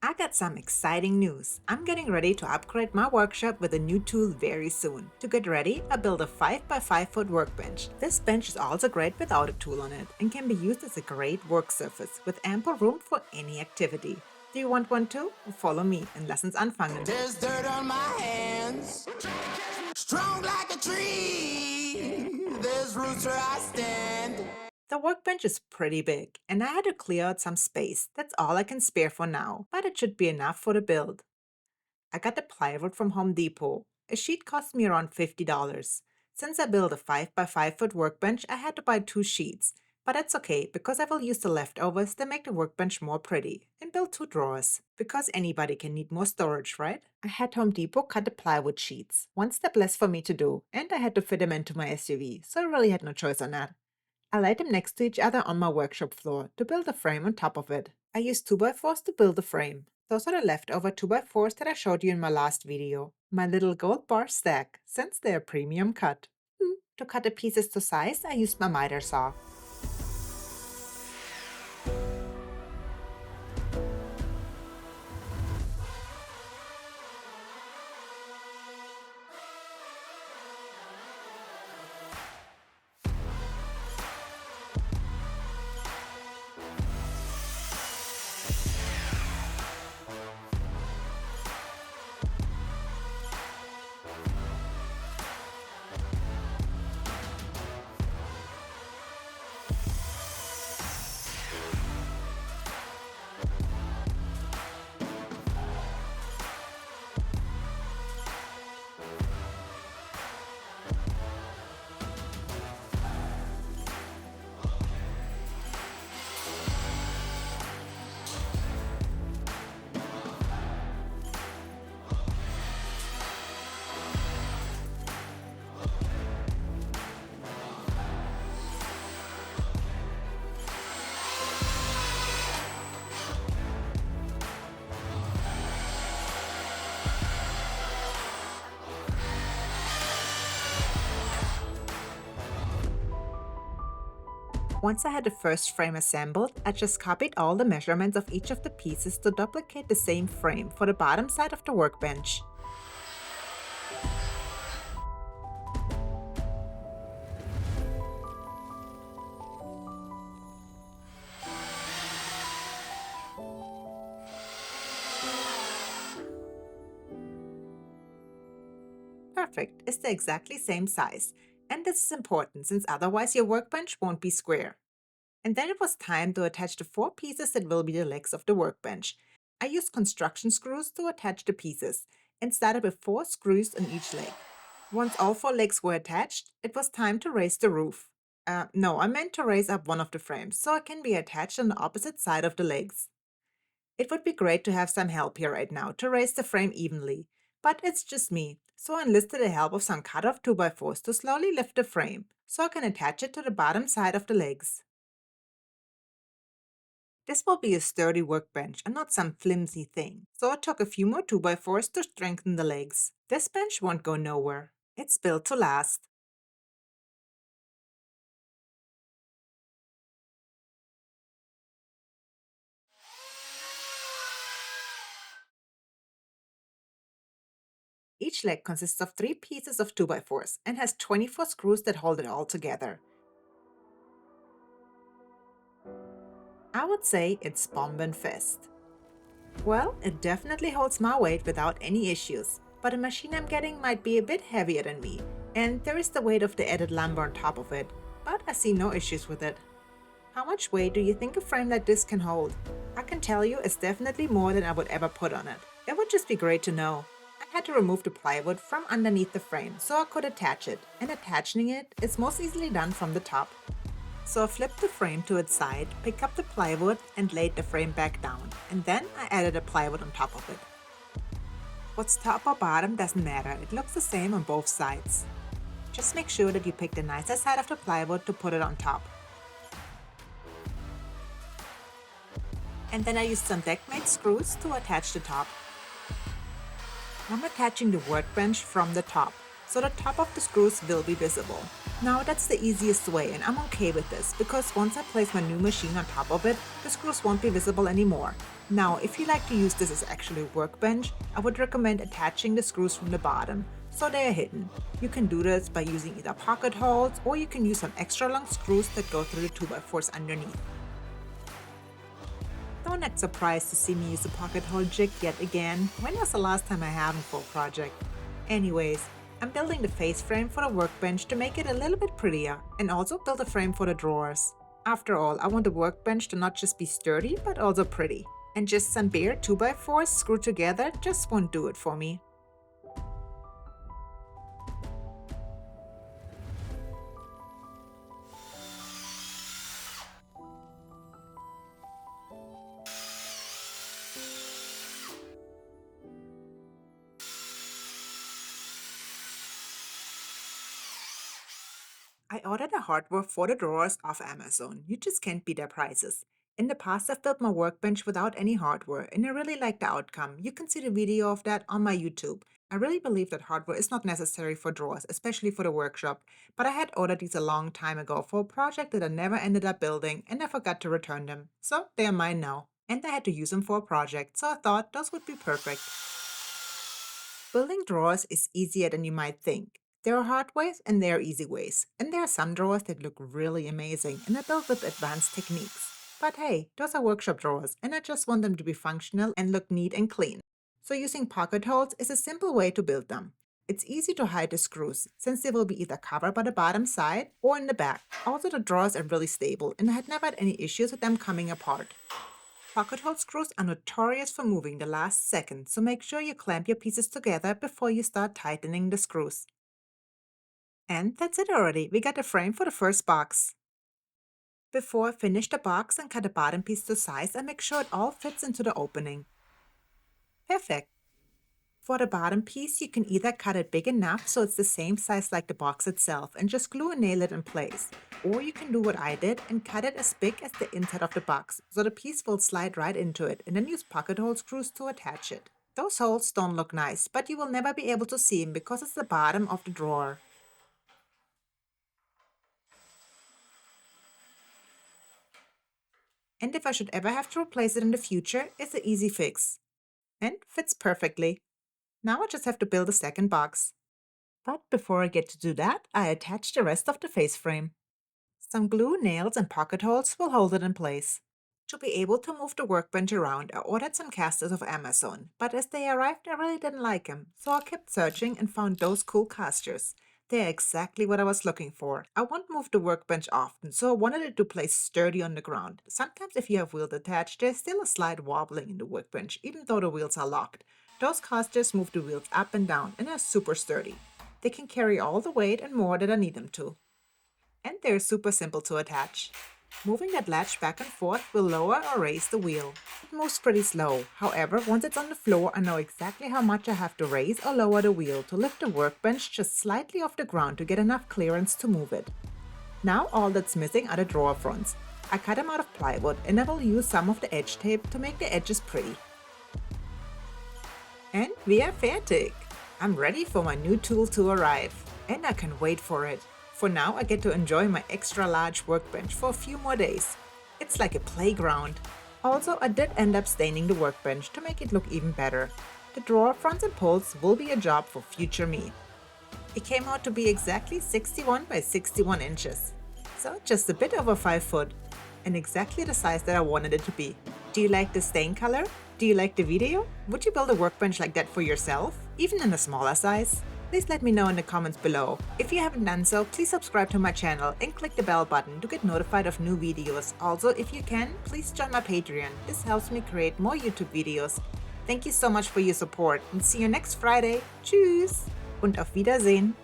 I got some exciting news. I'm getting ready to upgrade my workshop with a new tool very soon. To get ready, I built a 5 by 5 foot workbench. This bench is also great without a tool on it and can be used as a great work surface with ample room for any activity. Do you want one too? Follow me and lessons anfangen. There's dirt on my hands, strong like a tree. There's roots where I stand. The workbench is pretty big, and I had to clear out some space. That's all I can spare for now, but it should be enough for the build. I got the plywood from Home Depot. A sheet cost me around $50. Since I built a 5 by 5 foot workbench, I had to buy 2 sheets. But that's okay, because I will use the leftovers to make the workbench more pretty and build 2 drawers. Because anybody can need more storage, right? I had Home Depot cut the plywood sheets. One step less for me to do, and I had to fit them into my SUV, so I really had no choice on that. I laid them next to each other on my workshop floor to build a frame on top of it. I used 2x4s to build the frame. Those are the leftover 2x4s that I showed you in my last video. My little gold bar stack, since they're premium cut. To cut the pieces to size, I used my miter saw. Once I had the first frame assembled, I just copied all the measurements of each of the pieces to duplicate the same frame for the bottom side of the workbench. Perfect, it's the exactly same size. And this is important since otherwise your workbench won't be square. And then it was time to attach the 4 pieces that will be the legs of the workbench. I used construction screws to attach the pieces and started with 4 screws on each leg. Once all 4 legs were attached, it was time to raise the roof. No, I meant to raise up one of the frames so it can be attached on the opposite side of the legs. It would be great to have some help here right now to raise the frame evenly, but it's just me, so I enlisted the help of some cut-off 2x4s to slowly lift the frame so I can attach it to the bottom side of the legs. This will be a sturdy workbench and not some flimsy thing, so I took a few more 2x4s to strengthen the legs. This bench won't go nowhere. It's built to last. Each leg consists of 3 pieces of 2x4s and has 24 screws that hold it all together. I would say it's bombenfest. Well, it definitely holds my weight without any issues, but the machine I'm getting might be a bit heavier than me, and there is the weight of the added lumber on top of it, but I see no issues with it. How much weight do you think a frame like this can hold? I can tell you it's definitely more than I would ever put on it. It would just be great to know. I had to remove the plywood from underneath the frame so I could attach it, and attaching it is most easily done from the top. So I flipped the frame to its side, picked up the plywood and laid the frame back down, and then I added a plywood on top of it. What's top or bottom doesn't matter, it looks the same on both sides. Just make sure that you pick the nicer side of the plywood to put it on top. And then I used some MeikeMade screws to attach the top. I'm attaching the workbench from the top. so the top of the screws will be visible. Now that's the easiest way, and I'm okay with this because once I place my new machine on top of it, the screws won't be visible anymore. Now, if you like to use this as actually a workbench, I would recommend attaching the screws from the bottom, so they are hidden. You can do this by using either pocket holes, or you can use some extra long screws that go through the 2x4s underneath. Don't act surprised to see me use a pocket hole jig yet again. When was the last time I haven't for a project? Anyways, I'm building the face frame for the workbench to make it a little bit prettier, and also build a frame for the drawers. After all, I want the workbench to not just be sturdy, but also pretty. And just some bare 2x4s screwed together just won't do it for me. I ordered the hardware for the drawers off Amazon. You just can't beat their prices. In the past, I've built my workbench without any hardware, and I really like the outcome. You can see the video of that on my YouTube. I really believe that hardware is not necessary for drawers, especially for the workshop, but I had ordered these a long time ago for a project that I never ended up building, and I forgot to return them. So they are mine now. And I had to use them for a project, so I thought those would be perfect. Building drawers is easier than you might think. There are hard ways and there are easy ways. And there are some drawers that look really amazing and are built with advanced techniques. But hey, those are workshop drawers and I just want them to be functional and look neat and clean. So using pocket holes is a simple way to build them. It's easy to hide the screws since they will be either covered by the bottom side or in the back. Also, the drawers are really stable and I had never had any issues with them coming apart. Pocket hole screws are notorious for moving the last second, so make sure you clamp your pieces together before you start tightening the screws. And that's it already. We got a frame for the first box. Before I finish the box and cut the bottom piece to size, I make sure it all fits into the opening. Perfect. For the bottom piece, you can either cut it big enough so it's the same size like the box itself and just glue and nail it in place. Or you can do what I did and cut it as big as the inside of the box, so the piece will slide right into it, and then use pocket hole screws to attach it. Those holes don't look nice, but you will never be able to see them because it's the bottom of the drawer. And if I should ever have to replace it in the future, it's an easy fix. And fits perfectly. Now I just have to build a second box. But before I get to do that, I attach the rest of the face frame. Some glue, nails, and pocket holes will hold it in place. To be able to move the workbench around, I ordered some casters off Amazon, but as they arrived, I really didn't like them, so I kept searching and found those cool casters. They're exactly what I was looking for. I won't move the workbench often, so I wanted it to place sturdy on the ground. Sometimes if you have wheels attached, there's still a slight wobbling in the workbench, even though the wheels are locked. Those casters move the wheels up and down and are super sturdy. They can carry all the weight and more that I need them to. And they're super simple to attach. Moving that latch back and forth will lower or raise the wheel. It moves pretty slow. However, once it's on the floor, I know exactly how much I have to raise or lower the wheel to lift the workbench just slightly off the ground to get enough clearance to move it. Now all that's missing are the drawer fronts. I cut them out of plywood and I will use some of the edge tape to make the edges pretty. And we are fertig! I'm ready for my new tool to arrive. And I can wait for it. For now, I get to enjoy my extra large workbench for a few more days. It's like a playground. Also, I did end up staining the workbench to make it look even better. The drawer fronts and pulls will be a job for future me. It came out to be exactly 61 by 61 inches. So just a bit over 5 foot. And exactly the size that I wanted it to be. Do you like the stain color? Do you like the video? Would you build a workbench like that for yourself? Even in a smaller size? Please let me know in the comments below. If you haven't done so, please subscribe to my channel and click the bell button to get notified of new videos. Also, if you can, please join my Patreon. This helps me create more YouTube videos. Thank you so much for your support and see you next Friday. Tschüss und auf Wiedersehen.